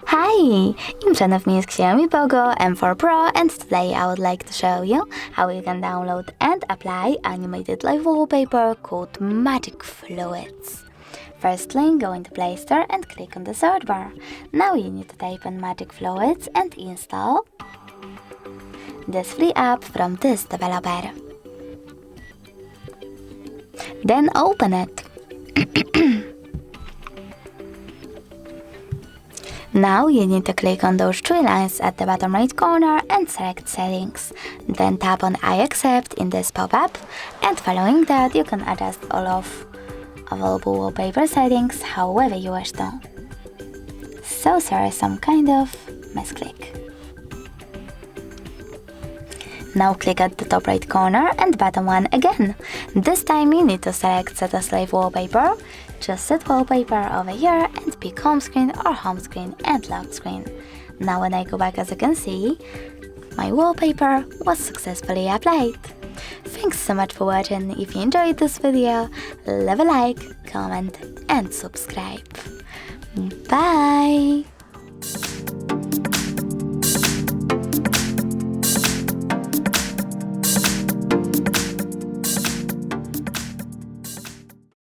Hi! In front of me is Xiaomi Poco M4 Pro, and today I would like to show you how you can download and apply animated live wallpaper called Magic Fluids. Firstly, go into Play Store and click on the search bar. Now you need to type in Magic Fluids and install this free app from this developer. Then open it. Now you need to click on those three lines at the bottom right corner and select Settings. Then tap on I accept in this pop-up, and following that you can adjust all of available wallpaper settings however you wish to. So sorry, some kind of misclick. Now click at the top right corner and bottom one again. This time you need to select Set as Live Wallpaper. Just set wallpaper over here and pick home screen or home screen and lock screen. Now when I go back, as you can see, my wallpaper was successfully applied. Thanks so much for watching. If you enjoyed this video, leave a like, comment and subscribe. Bye!